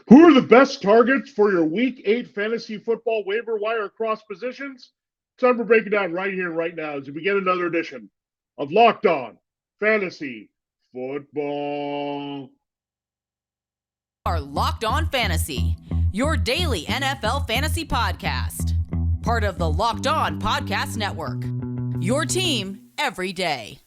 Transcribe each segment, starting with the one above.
Who are the best targets for your Week 8 fantasy football waiver wire cross positions? Time to break it down right here, right now, as we begin another edition of Locked On Fantasy Football. Are Locked On Fantasy, your daily NFL fantasy podcast. Part of the Locked On Podcast Network. Your team every day.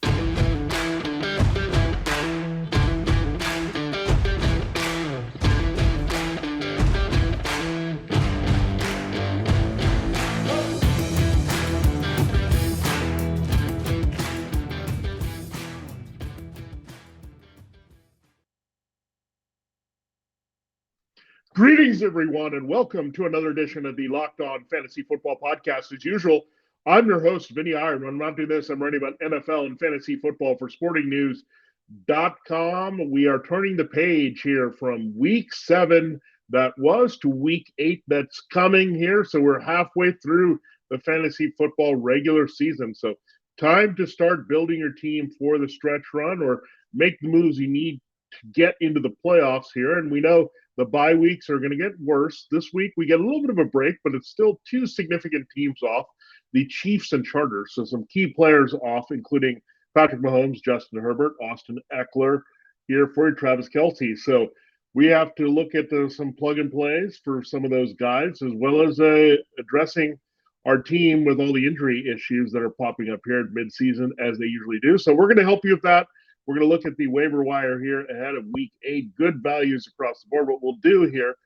Greetings, everyone, and welcome to another edition of the Locked On Fantasy Football Podcast. As usual, I'm your host, Vinnie Iyer. When I'm not doing this, I'm writing about NFL and fantasy football for sportingnews.com. We are turning the page here from Week 7 that was to Week 8 that's coming here. So we're halfway through the fantasy football regular season. So time to start building your team for the stretch run or make the moves you need to get into the playoffs here. And we know the bye weeks are going to get worse. This week, we get a little bit of a break, but it's still two significant teams off, the Chiefs and Chargers. So some key players off, including Patrick Mahomes, Justin Herbert, Austin Eckler here for Travis Kelce. So we have to look at some plug and plays for some of those guys, as well as addressing our team with all the injury issues that are popping up here at midseason, as they usually do. So we're going to help you with that. We're going to look at the waiver wire here ahead of Week 8. Good values across the board. What we'll do here,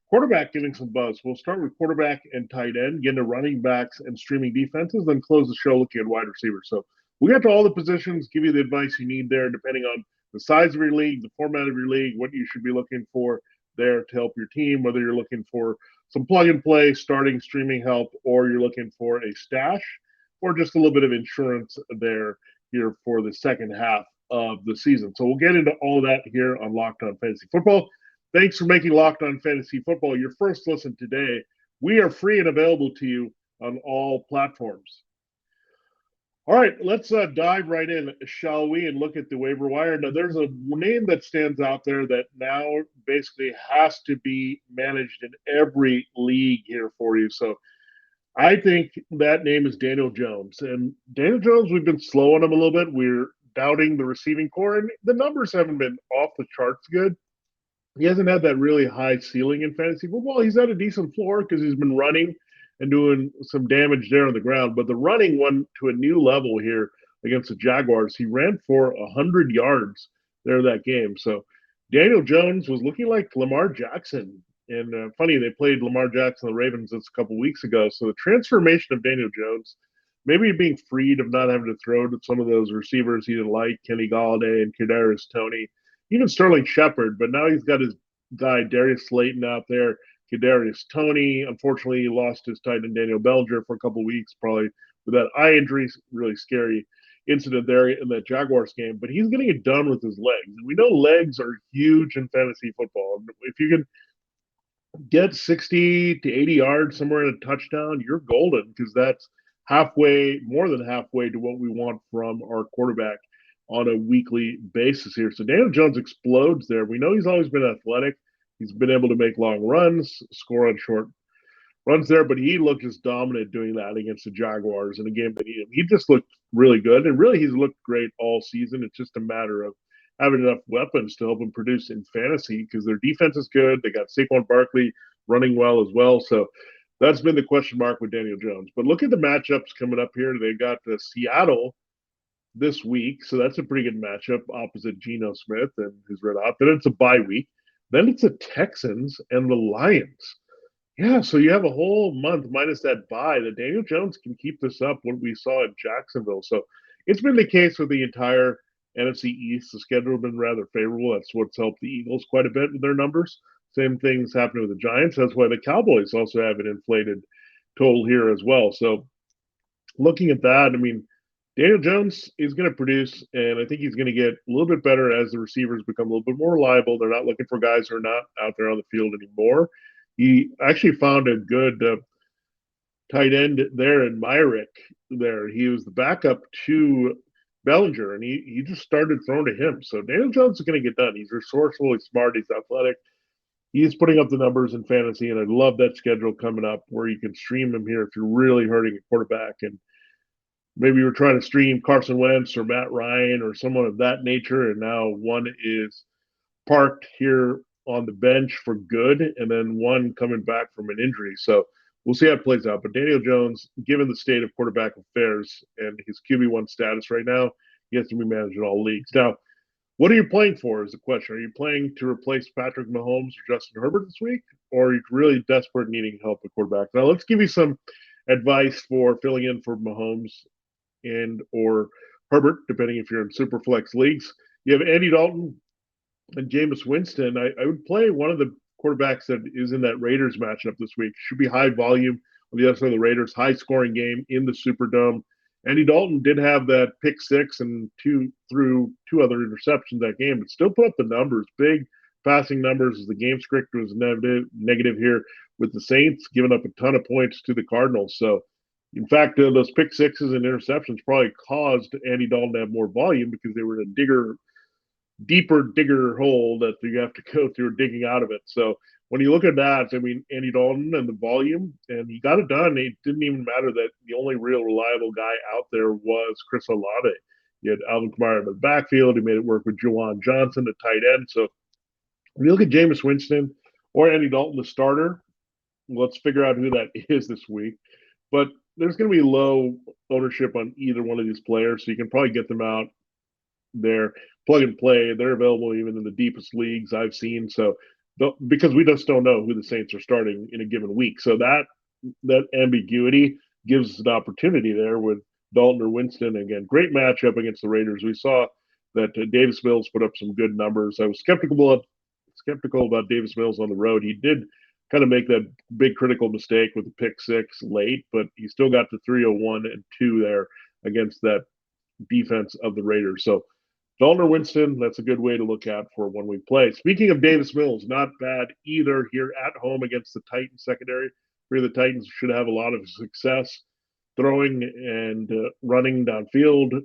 quarterback getting some buzz. We'll start with quarterback and tight end, get into running backs and streaming defenses, then close the show looking at wide receivers. So we got to all the positions, give you the advice you need there, depending on the size of your league, the format of your league, what you should be looking for there to help your team, whether you're looking for some plug and play, starting streaming help, or you're looking for a stash, or just a little bit of insurance there here for the second half of the season. So we'll get into all that here on Locked On Fantasy Football. Thanks for making Locked On Fantasy Football your first listen today. We are free and available to you on all platforms. All right, let's dive right in, shall we, and look at the waiver wire. Now, there's a name that stands out there that now basically has to be managed in every league here for you. So I think that name is Daniel Jones. And Daniel Jones, we've been slow on him a little bit. We're doubting the receiving core, and the numbers haven't been off the charts good. He hasn't had that really high ceiling in fantasy football. He's had a decent floor because he's been running and doing some damage there on the ground. But the running went to a new level here against the Jaguars. He ran for 100 yards there that game. So Daniel Jones was looking like Lamar Jackson. And funny, they played Lamar Jackson, the Ravens, this a couple weeks ago. So the transformation of Daniel Jones, maybe being freed of not having to throw to some of those receivers he didn't like, Kenny Galladay and Kadarius Toney, even Sterling Shepard. But now he's got his guy Darius Slayton out there, Kadarius Toney. Unfortunately, he lost his tight end Daniel Bellinger for a couple weeks, probably with that eye injury, really scary incident there in that Jaguars game. But he's getting it done with his legs. And we know legs are huge in fantasy football. If you can get 60 to 80 yards somewhere in a touchdown, you're golden, because that's halfway, more than halfway to what we want from our quarterback on a weekly basis here. So Daniel Jones explodes there. We know he's always been athletic. He's been able to make long runs, score on short runs there, but he looked just dominant doing that against the Jaguars in a game that he just looked really good. And really, he's looked great all season. It's just a matter of having enough weapons to help him produce in fantasy, because their defense is good. They got Saquon Barkley running well as well. So that's been the question mark with Daniel Jones. But look at the matchups coming up here. They got Seattle this week, so that's a pretty good matchup opposite Geno Smith and his Red Hot. Then it's a bye week. Then it's the Texans and the Lions. Yeah, so you have a whole month minus that bye that Daniel Jones can keep this up, what we saw in Jacksonville. So it's been the case with the entire NFC East. The schedule has been rather favorable. That's what's helped the Eagles quite a bit with their numbers. Same thing's happening with the Giants. That's why the Cowboys also have an inflated total here as well. So looking at that, I mean, Daniel Jones is going to produce, and I think he's going to get a little bit better as the receivers become a little bit more reliable. They're not looking for guys who are not out there on the field anymore. He actually found a good tight end there in Myrick there. He was the backup to Bellinger, and he just started throwing to him. So Daniel Jones is going to get done. He's resourceful, he's smart, he's athletic. he's putting up the numbers in fantasy, and I love that schedule coming up where you can stream him here if you're really hurting a quarterback. And maybe you're trying to stream Carson Wentz or Matt Ryan or someone of that nature, and now one is parked here on the bench for good, and then one coming back from an injury. So we'll see how it plays out. But Daniel Jones, given the state of quarterback affairs and his QB1 status right now, he has to be managing all leagues. Now, what are you playing for is the question. Are you playing to replace Patrick Mahomes or Justin Herbert this week? Or are you really desperate needing help at quarterback? Now, let's give you some advice for filling in for Mahomes and or Herbert, depending if you're in super flex leagues. You have Andy Dalton and Jameis Winston. I would play one of the quarterbacks that is in that Raiders matchup this week. Should be high volume on the other side of the Raiders, high scoring game in the Superdome. Andy Dalton did have that pick six and two other interceptions that game, but still put up the numbers, big passing numbers as the game script was negative here with the Saints, giving up a ton of points to the Cardinals. So, in fact, those pick sixes and interceptions probably caused Andy Dalton to have more volume because they were in a deeper digger hole that you have to go through digging out of it. So when you look at that, I mean, Andy Dalton and the volume, and he got it done. It didn't even matter that the only real reliable guy out there was Chris Olave. You had Alvin Kamara in the backfield. He made it work with Juwan Johnson, the tight end. So when you look at Jameis Winston or Andy Dalton, the starter, let's figure out who that is this week. But there's going to be low ownership on either one of these players, so you can probably get them out there, plug and play. They're available even in the deepest leagues I've seen. So because we just don't know who the Saints are starting in a given week, so that ambiguity gives us an opportunity there with Dalton or Winston. Again, great matchup against the Raiders. We saw that Davis Mills put up some good numbers. I was skeptical about Davis Mills on the road. He did kind of make that big critical mistake with the pick six late, but he still got to 301 and 2 there against that defense of the Raiders. So Dalton or Winston, that's a good way to look at for a one-week play. Speaking of Davis Mills, not bad either here at home against the Titans secondary. Where the Titans should have a lot of success throwing and running downfield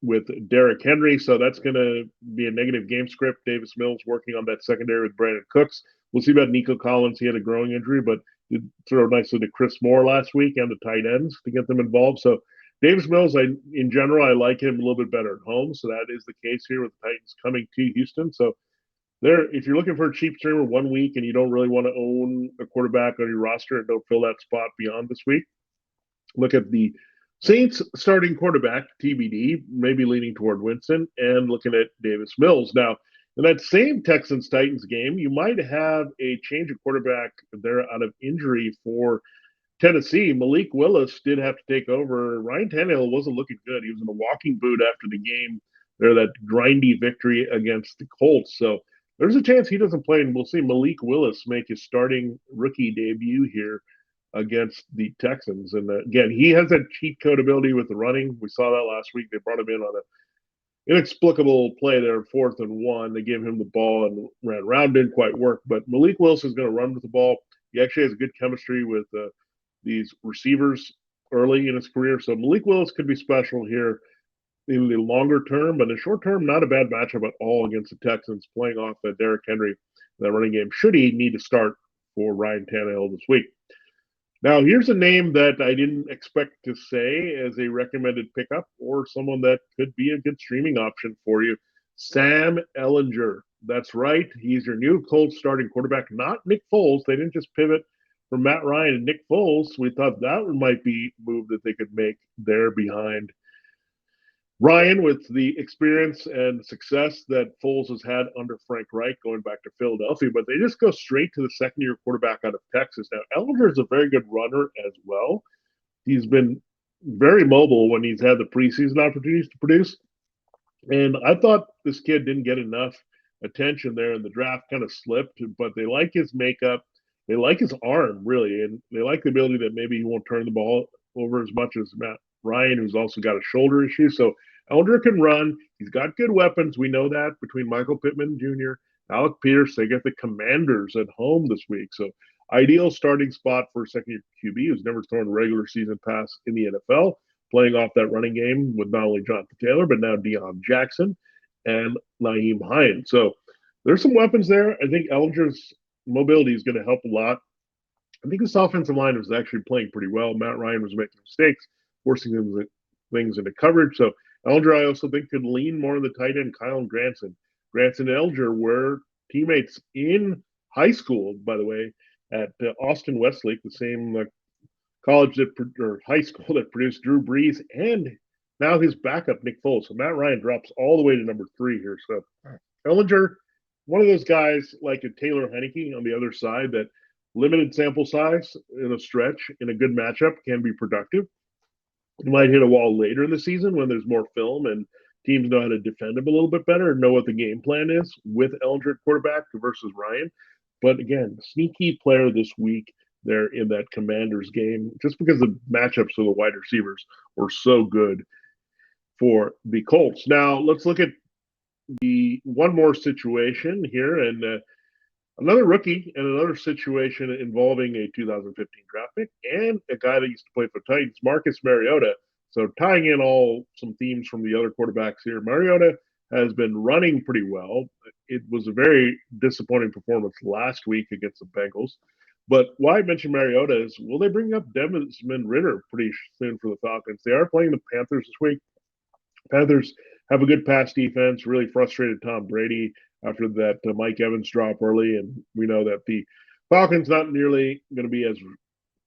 with Derrick Henry. So that's going to be a negative game script. Davis Mills working on that secondary with Brandon Cooks. We'll see about Nico Collins. He had a growing injury, but did throw nicely to Chris Moore last week and the tight ends to get them involved. So Davis Mills, in general, I like him a little bit better at home. So that is the case here with the Titans coming to Houston. So if you're looking for a cheap streamer 1 week and you don't really want to own a quarterback on your roster and don't fill that spot beyond this week, look at the Saints starting quarterback, TBD, maybe leaning toward Winston, and looking at Davis Mills. Now, in that same Texans-Titans game, you might have a change of quarterback there out of injury for Tennessee. Malik Willis did have to take over. Ryan Tannehill wasn't looking good. He was in a walking boot after the game there, that grindy victory against the Colts. So there's a chance he doesn't play, and we'll see Malik Willis make his starting rookie debut here against the Texans. And again, he has that cheat code ability with the running. We saw that last week. They brought him in on an inexplicable play there, 4th and 1. They gave him the ball and ran around. Didn't quite work. But Malik Willis is going to run with the ball. He actually has good chemistry with these receivers early in his career. So Malik Willis could be special here in the longer term, but in the short term, not a bad matchup at all against the Texans, playing off Derrick Henry, that running game, should he need to start for Ryan Tannehill this week. Now, here's a name that I didn't expect to say as a recommended pickup or someone that could be a good streaming option for you. Sam Ehlinger. That's right. He's your new Colts starting quarterback, not Nick Foles. They didn't just pivot from Matt Ryan and Nick Foles. We thought that might be a move that they could make there behind Ryan, with the experience and success that Foles has had under Frank Reich going back to Philadelphia, but they just go straight to the second-year quarterback out of Texas. Now, Ehlinger is a very good runner as well. He's been very mobile when he's had the preseason opportunities to produce. And I thought this kid didn't get enough attention there in the draft, kind of slipped, but they like his makeup. They like his arm, really, and they like the ability that maybe he won't turn the ball over as much as Matt Ryan, who's also got a shoulder issue. So Elder can run. He's got good weapons. We know that between Michael Pittman Jr., Alec Pierce. They get the Commanders at home this week. So ideal starting spot for a second-year QB who's never thrown a regular season pass in the NFL, playing off that running game with not only Jonathan Taylor, but now Deion Jackson and Nyheim Hines. So there's some weapons there. I think Ellinger's mobility is going to help a lot. I think this offensive line was actually playing pretty well. Matt Ryan was making mistakes, forcing things into coverage. So Elger, I also think, could lean more on the tight end, Kyle and Granson. Granson and Elger were teammates in high school, by the way, at Austin Westlake, the same college or high school that produced Drew Brees and now his backup, Nick Foles. So Matt Ryan drops all the way to number 3 here. So Ellinger, one of those guys like a Taylor Heineke on the other side that limited sample size in a stretch in a good matchup can be productive. You might hit a wall later in the season when there's more film and teams know how to defend him a little bit better and know what the game plan is with Ellinger quarterback versus Ryan. But again, sneaky player this week there in that Commanders game, just because the matchups for the wide receivers were so good for the Colts. Now, let's look at the one more situation here, and another rookie and another situation involving a 2015 draft pick and a guy that used to play for Titans, Marcus Mariota. So tying in all some themes from the other quarterbacks here, Mariota has been running pretty well. It was a very disappointing performance last week against the Bengals. But why I mentioned Mariota is, will they bring up Desmond Ridder pretty soon for the Falcons? They are playing the Panthers this week. Panthers have a good pass defense, really frustrated Tom Brady after that Mike Evans drop early. And we know that the Falcons not nearly going to be as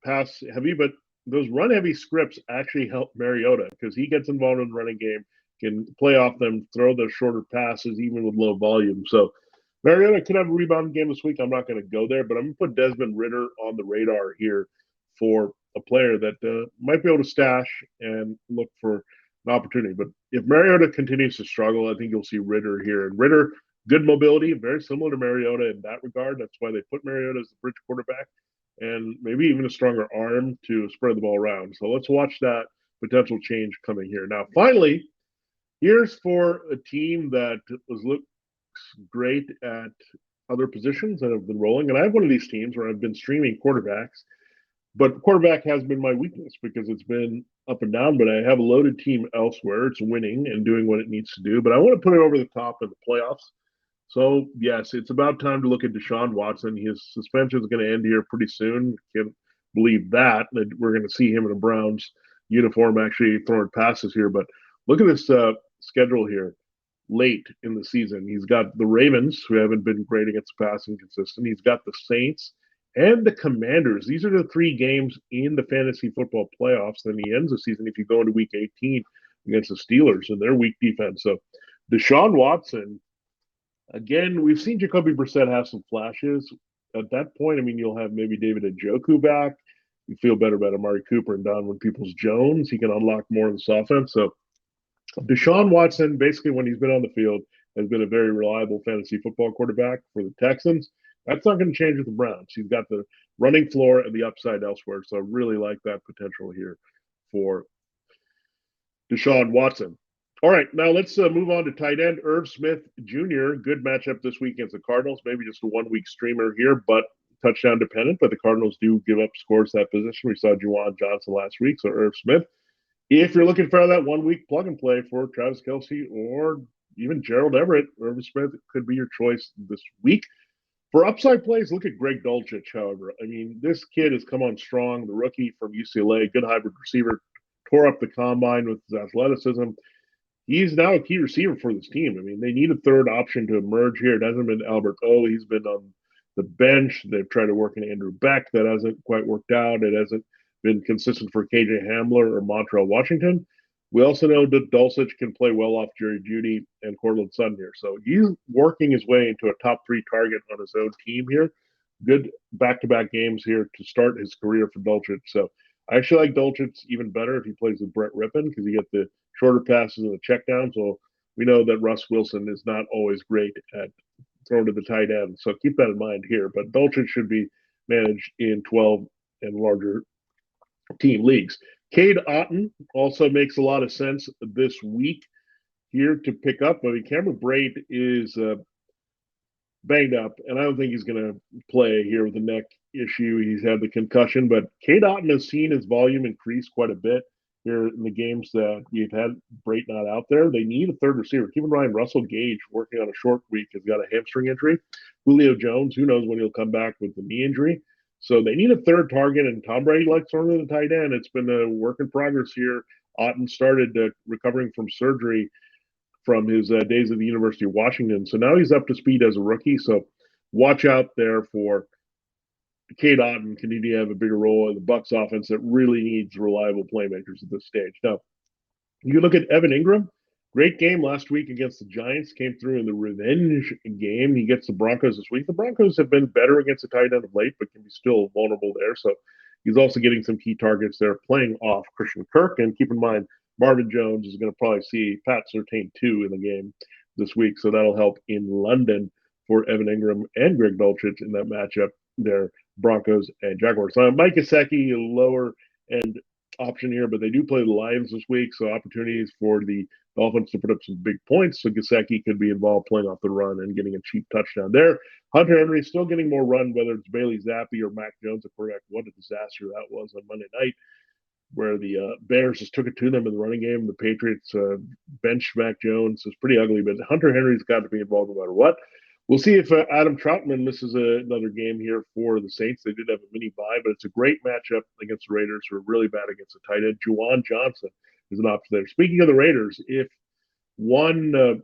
pass heavy, but those run heavy scripts actually help Mariota because he gets involved in the running game, can play off them, throw the shorter passes even with low volume. So Mariota could have a rebound game this week. I'm not going to go there, but I'm going to put Desmond Ridder on the radar here for a player that might be able to stash and look for an opportunity. But if Mariota continues to struggle, I think you'll see Ridder here. And Ridder, good mobility, very similar to Mariota in that regard. That's why they put Mariota as the bridge quarterback and maybe even a stronger arm to spread the ball around. So let's watch that potential change coming here. Now, finally, here's for a team that looks great at other positions that have been rolling. And I have one of these teams where I've been streaming quarterbacks, but quarterback has been my weakness because it's been up and down, but I have a loaded team elsewhere. It's winning and doing what it needs to do, but I want to put it over the top in the playoffs. So, yes, it's about time to look at Deshaun Watson. His suspension is going to end here pretty soon. Can't believe that. We're going to see him in a Browns uniform actually throwing passes here. But look at this schedule here late in the season. He's got the Ravens, who haven't been great against the passing consistent. He's got the Saints and the Commanders. These are the 3 games in the fantasy football playoffs. Then he ends the season if you go into week 18 against the Steelers and their weak defense. So Deshaun Watson, again, we've seen Jacoby Brissett have some flashes. At that point, I mean, you'll have maybe David Njoku back. You feel better about Amari Cooper and Donovan Peoples-Jones. He can unlock more of this offense. So Deshaun Watson, basically when he's been on the field, has been a very reliable fantasy football quarterback for the Texans. That's not going to change with the Browns. He's got the running floor and the upside elsewhere. So I really like that potential here for Deshaun Watson. All right, now let's move on to tight end. Irv Smith Jr., good matchup this week against the Cardinals. Maybe just a one-week streamer here, but touchdown dependent. But the Cardinals do give up scores to that position. We saw Juwan Johnson last week, so Irv Smith. If you're looking for that one-week plug-and-play for Travis Kelce or even Gerald Everett, Irv Smith could be your choice this week. For upside plays, look at Greg Dulcich, however. I mean, this kid has come on strong, the rookie from UCLA, good hybrid receiver, tore up the combine with his athleticism. He's now a key receiver for this team. I mean, they need a third option to emerge here. It hasn't been Albert O. He's been on the bench. They've tried to work in Andrew Beck. That hasn't quite worked out. It hasn't been consistent for KJ Hamler or Montrell Washington. We also know that Dulcich can play well off Jerry Jeudy and Cortland Sutton here. So he's working his way into a top 3 target on his own team here. Good back-to-back games here to start his career for Dulcich. So I actually like Dulcich even better if he plays with Brett Rippon because you get the shorter passes and the check down. So we know that Russ Wilson is not always great at throwing to the tight end. So keep that in mind here. But Dulcich should be managed in 12 and larger team leagues. Cade Otton also makes a lot of sense this week here to pick up. I mean, Cameron Brate is banged up, and I don't think he's going to play here with the neck issue. He's had the concussion, but Cade Otton has seen his volume increase quite a bit. here in the games that we've had Brayton not out there. They need a third receiver. Keep in mind, Russell Gage, working on a short week, has got a hamstring injury. Julio Jones, who knows when he'll come back with the knee injury. So they need a third target, and Tom Brady likes throwing to the tight end. It's been a work in progress here. Otten started recovering from surgery from his days at the University of Washington. So now he's up to speed as a rookie. So watch out there for Cade Otton continue to have a bigger role in the Bucs offense that really needs reliable playmakers at this stage. Now, you look at Evan Ingram, great game last week against the Giants, came through in the revenge game. He gets the Broncos this week. The Broncos have been better against the tight end of late, but can be still vulnerable there. So he's also getting some key targets there, playing off Christian Kirk. And keep in mind, Marvin Jones is going to probably see Pat Surtain too in the game this week. So that'll help in London for Evan Ingram and Greg Dulcich in that matchup there, Broncos and Jaguars. Now, Mike Gesicki, a lower end option here, but they do play the Lions this week, so opportunities for the Dolphins to put up some big points. So Gesicki could be involved playing off the run and getting a cheap touchdown there. Hunter Henry still getting more run, whether it's Bailey Zappi or Mac Jones at quarterback. What a disaster that was on Monday night, where the Bears just took it to them in the running game. The Patriots benched Mac Jones. It's pretty ugly, but Hunter Henry's got to be involved no matter what. We'll see if Adam Troutman misses another game here for the Saints. They did have a mini bye, but it's a great matchup against the Raiders, who are really bad against the tight end. Juwan Johnson is an option there. Speaking of the Raiders, if one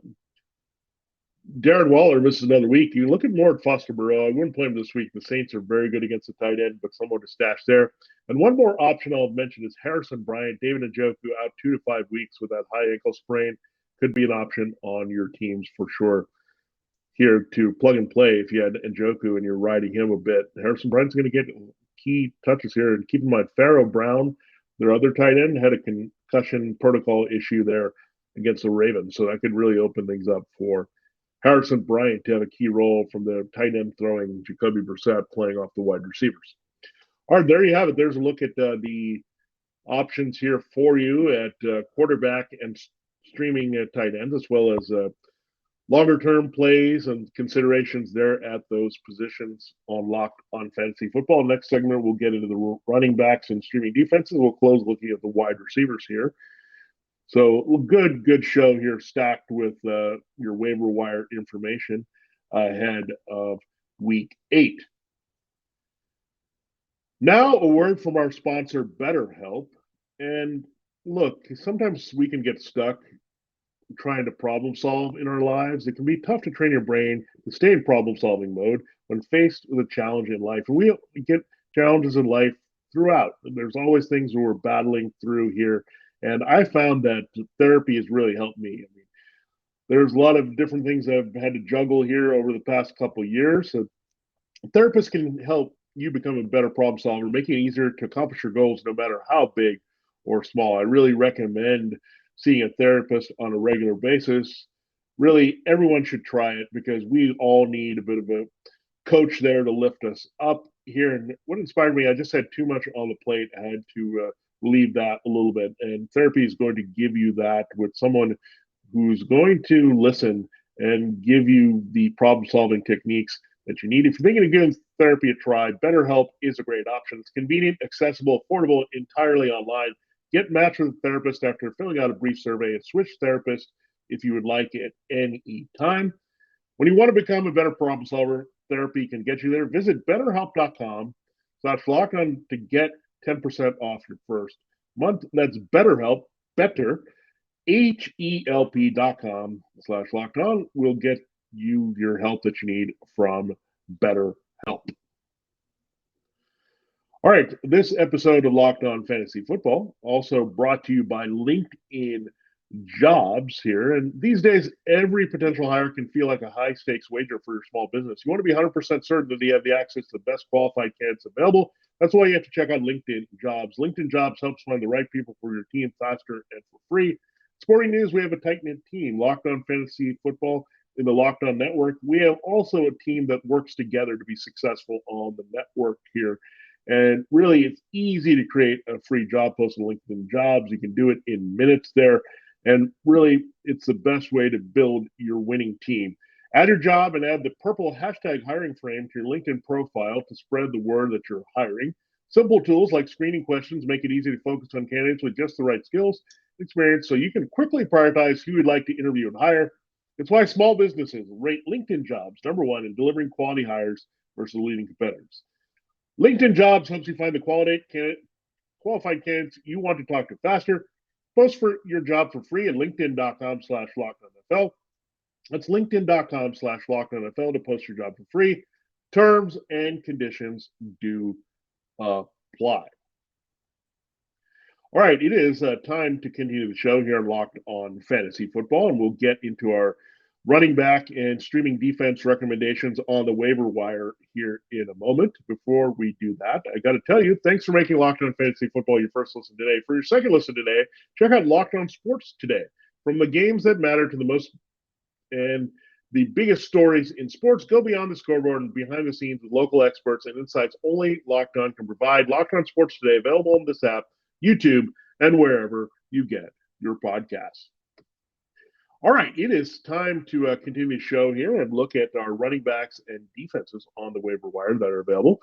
Darren Waller misses another week, you look at more at Foster-Moreau. I wouldn't play him this week. The Saints are very good against the tight end, but someone to stash there. And one more option I'll mention is Harrison Bryant. David Njoku out 2 to 5 weeks with that high ankle sprain. Could be an option on your teams for sure here to plug and play if you had Njoku and you're riding him a bit. Harrison Bryant's going to get key touches here. And keep in mind, Pharaoh Brown, their other tight end, had a concussion protocol issue there against the Ravens. So that could really open things up for Harrison Bryant to have a key role from the tight end throwing Jacoby Brissett playing off the wide receivers. All right, there you have it. There's a look at the options here for you at quarterback and streaming tight ends, as well as longer-term plays and considerations there at those positions on Locked on Fantasy Football. Next segment, we'll get into the running backs and streaming defenses. We'll close looking at the wide receivers here. So good show here, stacked with your waiver wire information ahead of Week 8. Now, a word from our sponsor, BetterHelp. And look, sometimes we can get stuck trying to problem solve in our lives. It can be tough to train your brain to stay in problem solving mode when faced with a challenge in life. And we get challenges in life throughout. There's always things we're battling through here. And I found that therapy has really helped me. I mean, there's a lot of different things I've had to juggle here over the past couple of years. So therapists can help you become a better problem solver, making it easier to accomplish your goals no matter how big or small. I really recommend seeing a therapist on a regular basis. Really, everyone should try it because we all need a bit of a coach there to lift us up here. And what inspired me, I just had too much on the plate. I had to leave that a little bit. And therapy is going to give you that with someone who's going to listen and give you the problem-solving techniques that you need. If you're thinking of giving therapy a try, BetterHelp is a great option. It's convenient, accessible, affordable, entirely online. Get matched with a therapist after filling out a brief survey and switch therapists if you would like at any time. When you want to become a better problem solver, therapy can get you there. Visit betterhelp.com/lockedon to get 10% off your first month. That's BetterHelp, better, HELP.com/lockedon. We'll get you your help that you need from BetterHelp. All right, this episode of Locked On Fantasy Football also brought to you by LinkedIn Jobs here. And these days, every potential hire can feel like a high-stakes wager for your small business. You want to be 100% certain that you have the access to the best qualified candidates available. That's why you have to check out LinkedIn Jobs. LinkedIn Jobs helps find the right people for your team faster and for free. Sporting news, we have a tight-knit team. Locked On Fantasy Football in the Locked On Network. We have also a team that works together to be successful on the network here. And really, it's easy to create a free job post on LinkedIn Jobs. You can do it in minutes there. And really, it's the best way to build your winning team. Add your job and add the purple hashtag hiring frame to your LinkedIn profile to spread the word that you're hiring. Simple tools like screening questions make it easy to focus on candidates with just the right skills and experience so you can quickly prioritize who you'd like to interview and hire. It's why small businesses rate LinkedIn Jobs number one in delivering quality hires versus leading competitors. LinkedIn Jobs helps you find the qualified candidates you want to talk to faster. Post for your job for free at linkedin.com/lockedonfl. That's linkedin.com/lockedonfl to post your job for free. Terms and conditions do apply. All right, it is time to continue the show here on Locked On Fantasy Football, and we'll get into our running back and streaming defense recommendations on the waiver wire here in a moment. Before we do that, I got to tell you, thanks for making Locked On Fantasy Football your first listen today. For your second listen today, check out Locked On Sports Today. From the games that matter to the most and the biggest stories in sports, go beyond the scoreboard and behind the scenes with local experts and insights only Locked On can provide. Locked On Sports Today, available on this app, YouTube, and wherever you get your podcasts. All right, it is time to continue the show here and look at our running backs and defenses on the waiver wire that are available.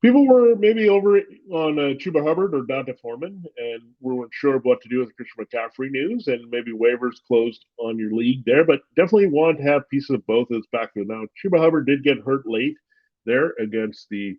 People were maybe over on Chuba Hubbard or Dante Foreman, and we weren't sure what to do with the Christian McCaffrey news, and maybe waivers closed on your league there, but definitely want to have pieces of both of this backfield. Now, Chuba Hubbard did get hurt late there against the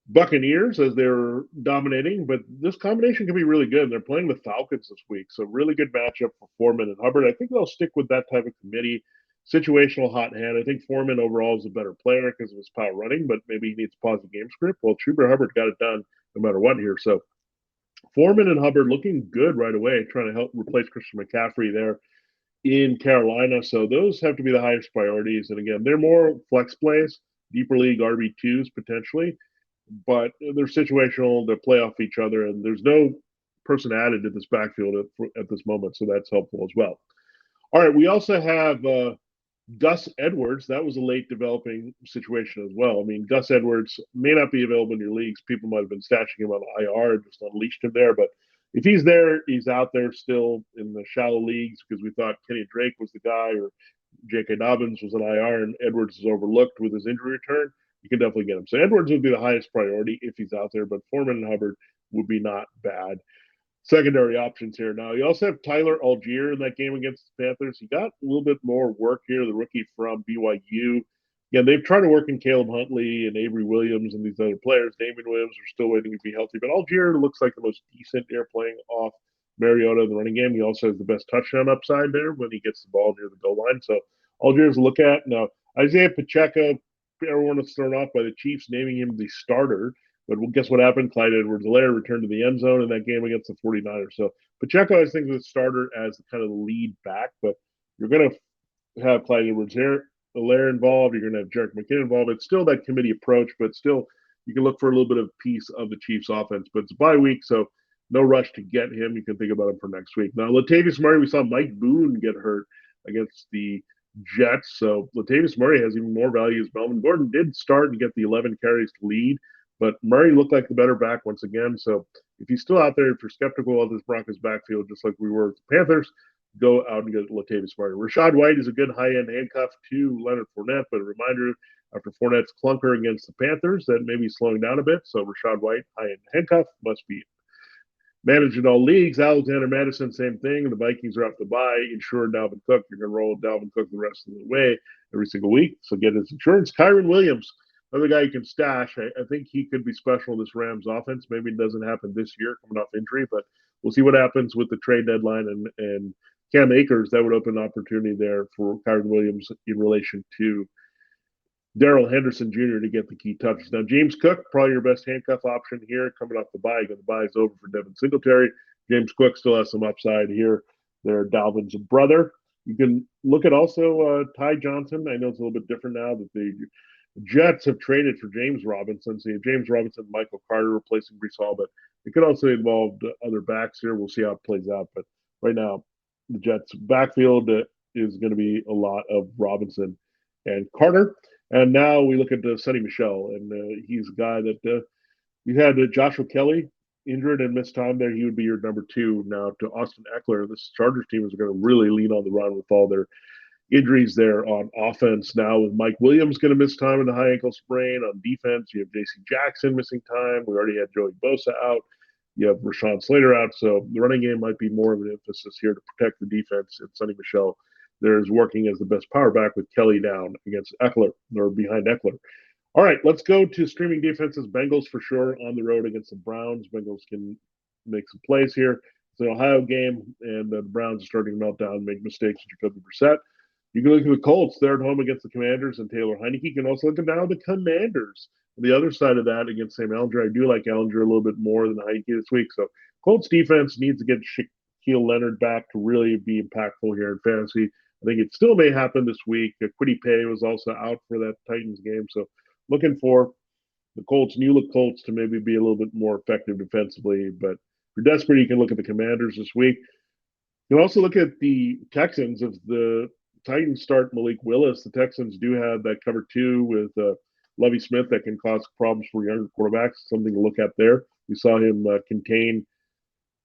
Buccaneers as they're dominating, but this combination can be really good. They're playing the Falcons this week, so really good matchup for Foreman and Hubbard. I think they'll stick with that type of committee. Situational hot hand. I think Foreman overall is a better player because of his power running, but maybe he needs to pause the game script. Well, Chuba Hubbard got it done no matter what here. So Foreman and Hubbard looking good right away, trying to help replace Christian McCaffrey there in Carolina. So those have to be the highest priorities. And again, they're more flex plays, deeper league RB2s potentially, but they're situational. They play off each other, and there's no person added to this backfield at this moment, so that's helpful as well. All right, we also have Gus Edwards. That was a late developing situation as well. I mean, Gus Edwards may not be available in your leagues. People might have been stashing him on IR and just unleashed him there. But if he's there, he's out there still in the shallow leagues because we thought Kenny Drake was the guy or J.K. Dobbins was an IR and Edwards is overlooked with his injury return. You can definitely get him. So Edwards would be the highest priority if he's out there, but Foreman and Hubbard would be not bad secondary options here. Now, you also have Tyler Algier in that game against the Panthers. He got a little bit more work here, the rookie from BYU. Again, they've tried to work in Caleb Huntley and Avery Williams and these other players. Damian Williams are still waiting to be healthy, but Algier looks like the most decent here playing off Mariota in the running game. He also has the best touchdown upside there when he gets the ball near the goal line. So Algier's a look at. Now, Isaiah Pacheco, everyone was thrown off by the Chiefs naming him the starter. But guess what happened? Clyde Edwards-Helaire returned to the end zone in that game against the 49ers. So Pacheco, I think, is the starter as kind of the lead back, but you're going to have Clyde Edwards-Helaire involved. You're going to have Jerick McKinnon involved. It's still that committee approach, but still you can look for a little bit of piece of the Chiefs offense. But it's a bye week, so no rush to get him. You can think about him for next week. Now, Latavius Murray, we saw Mike Boone get hurt against the Jets. So Latavius Murray has even more value as Melvin Gordon did start and get the 11 carries to lead. But Murray looked like the better back once again. So if he's still out there, if you're skeptical of this Broncos backfield, just like we were with the Panthers, go out and get Latavius Murray. Rachaad White is a good high-end handcuff to Leonard Fournette, but a reminder after Fournette's clunker against the Panthers that maybe slowing down a bit. So Rachaad White, high-end handcuff, must be managed in all leagues. Alexander Madison, same thing. The Vikings are off the bye. Insure Dalvin Cook. You're going to roll Dalvin Cook the rest of the way every single week. So get his insurance. Kyron Williams, another guy you can stash. I think he could be special in this Rams offense. Maybe it doesn't happen this year coming off injury, but we'll see what happens with the trade deadline and Cam Akers. That would open an opportunity there for Kyron Williams in relation to Darrell Henderson Jr. to get the key touches. Now, James Cook, probably your best handcuff option here coming off the bye. Again, the bye is over for Devin Singletary. James Cook still has some upside here. They're Dalvin's brother. You can look at also Ty Johnson. I know it's a little bit different now that the Jets have traded for James Robinson. So you have James Robinson, Michael Carter replacing Breece Hall, but it could also involve other backs here. We'll see how it plays out. But right now, the Jets' backfield is going to be a lot of Robinson and Carter. And now we look at Sonny Michel, and he's a guy that you had Joshua Kelly injured and missed time there. He would be your number two now to Austin Eckler. This Chargers team is going to really lean on the run with all their injuries there on offense now with Mike Williams going to miss time with a high ankle sprain. On defense, you have J.C. Jackson missing time. We already had Joey Bosa out. You have Rashawn Slater out. So the running game might be more of an emphasis here to protect the defense. And Sonny Michel there is working as the best power back with Kelly down against Eckler or behind Eckler. All right, let's go to streaming defenses. Bengals for sure on the road against the Browns. Bengals can make some plays here. It's an Ohio game, and the Browns are starting to melt down and make mistakes with Jacoby Brissett. You can look at the Colts. They're at home against the Commanders and Taylor Heineke. You can also look at now the Commanders. On the other side of that against Sam Ehlinger, I do like Ehlinger a little bit more than Heineke this week. So Colts defense needs to get Shaquille Leonard back to really be impactful here in fantasy. I think it still may happen this week. Kwity Paye was also out for that Titans game. So looking for the Colts, new look Colts to maybe be a little bit more effective defensively. But if you're desperate, you can look at the Commanders this week. You can also look at the Texans. If the Titans start Malik Willis, the Texans do have that cover two with Lovie Smith that can cause problems for younger quarterbacks. Something to look at there. We saw him contain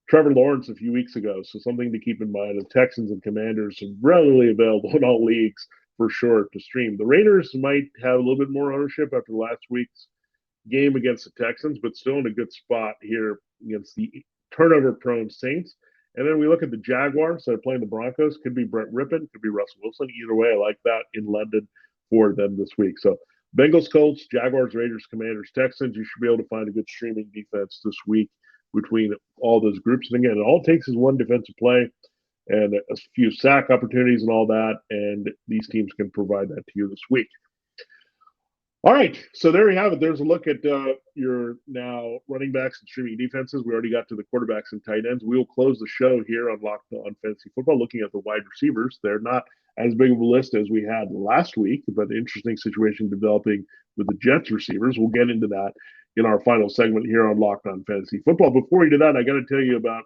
Trevor Lawrence a few weeks ago, so something to keep in mind. The Texans and Commanders are readily available in all leagues for sure to stream. The Raiders might have a little bit more ownership after last week's game against the Texans, but still in a good spot here against the turnover-prone Saints. And then we look at the Jaguars that are playing the Broncos. Could be Brett Rippon, could be Russell Wilson. Either way, I like that in London for them this week. So Bengals, Colts, Jaguars, Raiders, Commanders, Texans. You should be able to find a good streaming defense this week between all those groups. And again, it all takes is one defensive play and a few sack opportunities and all that. And these teams can provide that to you this week. All right, so there you have it. There's a look at your now running backs and streaming defenses. We already got to the quarterbacks and tight ends. We will close the show here on Locked On Fantasy Football, looking at the wide receivers. They're not as big of a list as we had last week, but an interesting situation developing with the Jets receivers. We'll get into that in our final segment here on Locked On Fantasy Football. Before we do that, I got to tell you about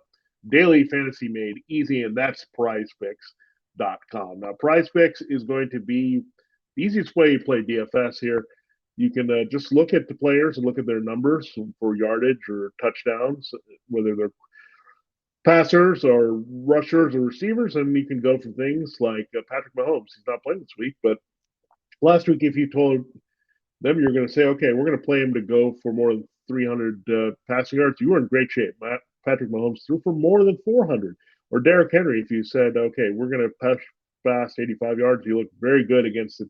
daily fantasy made easy, and that's PrizePicks.com. Now, PrizePicks is going to be the easiest way you play DFS here. You can just look at the players and look at their numbers for yardage or touchdowns, whether they're passers or rushers or receivers, and you can go for things like Patrick Mahomes. He's not playing this week, but last week, if you told them you're going to say, okay, we're going to play him to go for more than 300 passing yards, you were in great shape. Patrick Mahomes threw for more than 400. Or Derrick Henry, if you said, okay, we're going to pass fast 85 yards, you look very good against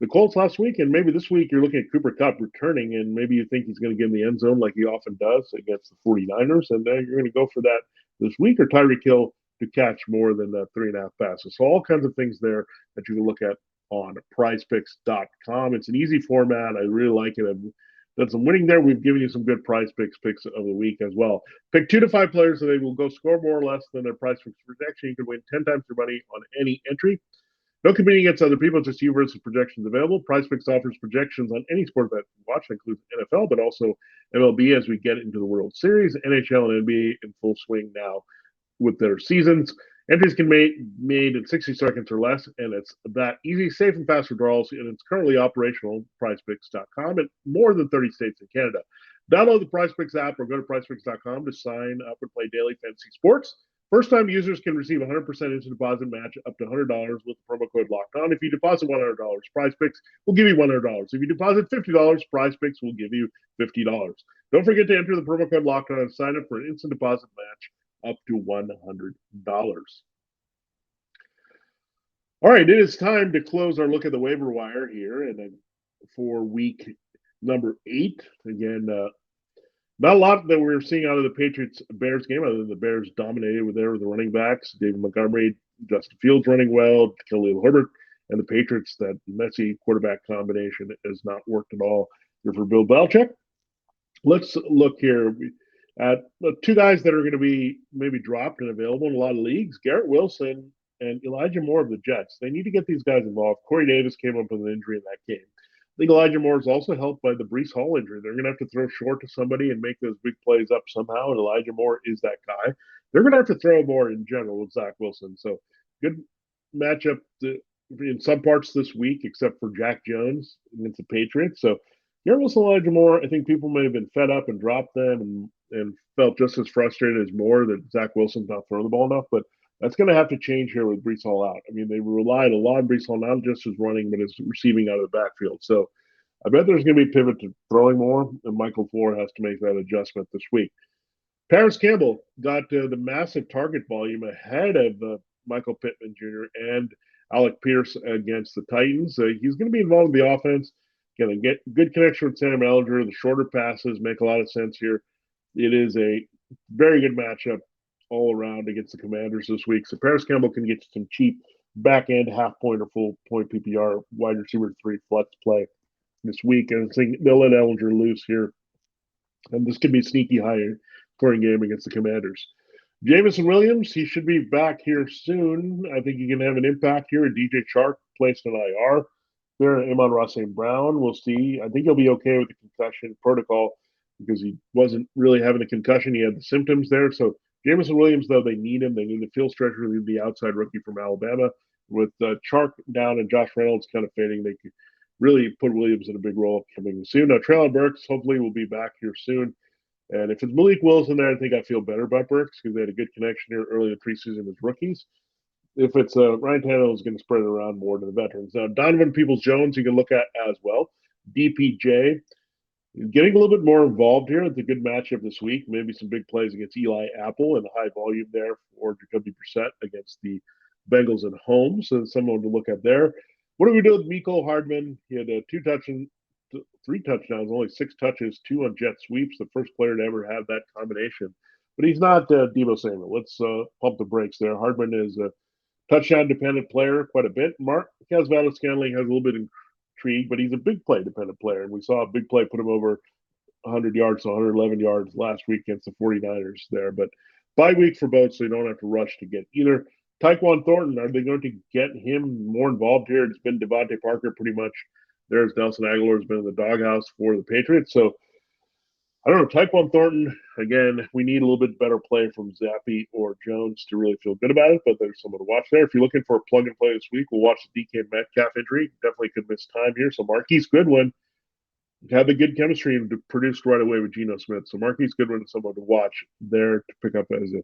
the Colts last week, and maybe this week you're looking at Cooper Kupp returning, and maybe you think he's going to get in the end zone like he often does against the 49ers, and then you're going to go for that this week, or Tyreek Hill to catch more than 3.5 passes. So all kinds of things there that you can look at on PrizePicks.com. It's an easy format. I really like it. I've done some winning there. We've given you some good PrizePicks picks of the week as well. Pick 2 to 5 players, and they will go score more or less than their PrizePicks projection. You can win 10 times your money on any entry. No competing against other people, just you versus projections available. PrizePicks offers projections on any sport that you watch, includes NFL, but also MLB as we get into the World Series, NHL and NBA in full swing now with their seasons. Entries can be made in 60 seconds or less, and it's that easy, safe, and fast withdrawals, and it's currently operational on PrizePicks.com in more than 30 states and Canada. Download the PrizePicks app or go to PrizePicks.com to sign up and play daily fantasy sports. First-time users can receive 100% instant deposit match up to $100 with the promo code LOCKEDON. If you deposit $100, PrizePicks will give you $100. If you deposit $50, PrizePicks will give you $50. Don't forget to enter the promo code LOCKEDON and sign up for an instant deposit match up to $100. All right, it is time to close our look at the waiver wire here, and for week number 8. Again, not a lot that we're seeing out of the Patriots-Bears game, other than the Bears dominated with the running backs, David Montgomery, Justin Fields running well, Khalil Herbert, and the Patriots. That messy quarterback combination has not worked at all here for Bill Belichick. Let's look here at 2 guys that are going to be maybe dropped and available in a lot of leagues, Garrett Wilson and Elijah Moore of the Jets. They need to get these guys involved. Corey Davis came up with an injury in that game. I think Elijah Moore is also helped by the Breece Hall injury. They're going to have to throw short to somebody and make those big plays up somehow, and Elijah Moore is that guy. They're going to have to throw more in general with Zach Wilson. So good matchup in some parts this week, except for Jack Jones against the Patriots. So Garrett Wilson, Elijah Moore, I think people may have been fed up and dropped them and felt just as frustrated as Moore that Zach Wilson's not throwing the ball enough. But That's going to have to change here with Brees Hall out. I mean, they relied a lot on Brees Hall, not just as running, but as receiving out of the backfield. So I bet there's going to be a pivot to throwing more, and Michael Floyd has to make that adjustment this week. Paris Campbell got the massive target volume ahead of Michael Pittman Jr. and Alec Pierce against the Titans. He's going to be involved in the offense. Going to get good connection with Sam Ellinger. The shorter passes make a lot of sense here. It is a very good matchup all around against the Commanders this week. So Paris Campbell can get some cheap back end half point or full point PPR wide receiver 3 flex play this week. And I think they'll let Ellinger loose here. And this could be a sneaky higher scoring game against the Commanders. Jameson Williams, he should be back here soon. I think he can have an impact here. DJ Chark placed an IR. There, Amon-Ra St. Brown, we'll see. I think he'll be okay with the concussion protocol because he wasn't really having a concussion. He had the symptoms there. So Jameson Williams, though, they need him. They need the field stretcher, the outside rookie from Alabama. With Chark down and Josh Reynolds kind of fading, they could really put Williams in a big role coming soon. Now, Traylon Burks, hopefully, will be back here soon. And if it's Malik Willis in there, I think I feel better about Burks because they had a good connection here early in the preseason as rookies. If it's Ryan Tannehill is going to spread it around more to the veterans. Now, Donovan Peoples-Jones, you can look at as well. DPJ getting a little bit more involved here. It's a good matchup this week. Maybe some big plays against Eli Apple and high volume there for Jacoby Brissett against the Bengals at home. So someone to look at there. What do we do with Mecole Hardman? He had 3 touchdowns, only 6 touches, 2 on jet sweeps. The first player to ever have that combination. But he's not Deebo Samuel. Let's pump the brakes there. Hardman is a touchdown-dependent player quite a bit. Marquez Valdes-Scantling has a little bit of intrigue, but he's a big play-dependent player. And we saw a big play put him over 100 yards to 111 yards last week against the 49ers there. But bye week for both, so you don't have to rush to get either. Tyquan Thornton, are they going to get him more involved here? It's been Devontae Parker pretty much. There's Nelson Aguilar has been in the doghouse for the Patriots. So I don't know. Tyquan Thornton, again, we need a little bit better play from Zappi or Jones to really feel good about it, but there's someone to watch there. If you're looking for a plug and play this week, we'll watch the DK Metcalf injury. Definitely could miss time here. So Marquise Goodwin had the good chemistry and produced right away with Geno Smith. So Marquise Goodwin is someone to watch there to pick up as a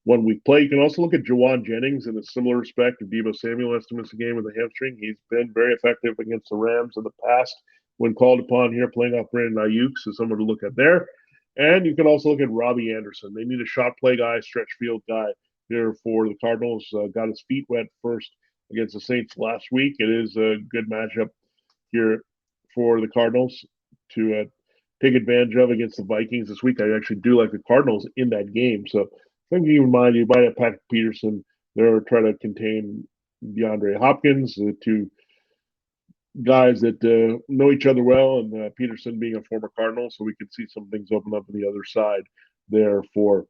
1 week play. You can also look at Jawan Jennings in a similar respect. If Deebo Samuel has to miss a game with a hamstring, he's been very effective against the Rams in the past when called upon here, playing off Brandon Ayuk. So someone to look at there. And you can also look at Robbie Anderson. They need a shot play guy, stretch field guy here for the Cardinals. Got his feet wet first against the Saints last week. It is a good matchup here for the Cardinals to take advantage of against the Vikings this week. I actually do like the Cardinals in that game. So I think you might have Patrick Peterson. They're trying to contain DeAndre Hopkins, the 2 guys that know each other well, and Peterson being a former Cardinal, so we could see some things open up on the other side there for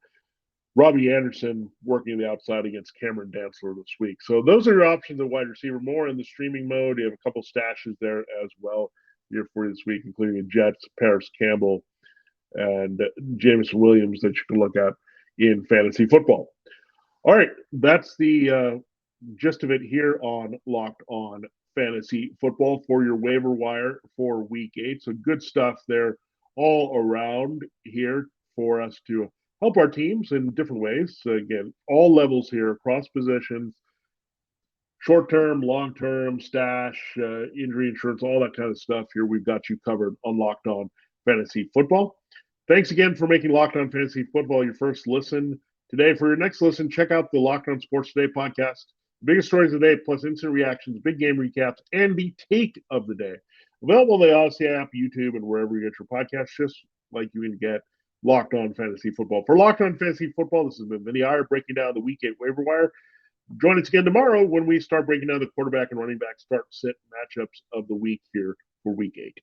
Robbie Anderson working the outside against Cameron Dantzler this week. So those are your options at wide receiver. More in the streaming mode. You have a couple stashes there as well here for this week, including the Jets, Paris Campbell, and Jameson Williams that you can look at in fantasy football. All right, that's the gist of it here on Locked On Fantasy Football for your waiver wire for Week 8. So good stuff there all around here for us to help our teams in different ways. So again, all levels here, across positions, short-term, long-term, stash, injury insurance, all that kind of stuff here. We've got you covered on Locked On Fantasy Football. Thanks again for making Locked On Fantasy Football your first listen today. For your next listen, check out the Locked On Sports Today podcast. Biggest stories of the day, plus instant reactions, big game recaps, and the take of the day. Available on the Odyssey app, YouTube, and wherever you get your podcasts, just like you can get Locked On Fantasy Football. For Locked On Fantasy Football, this has been Vinnie Iyer breaking down the Week 8 waiver wire. Join us again tomorrow when we start breaking down the quarterback and running back start sit matchups of the week here for Week 8.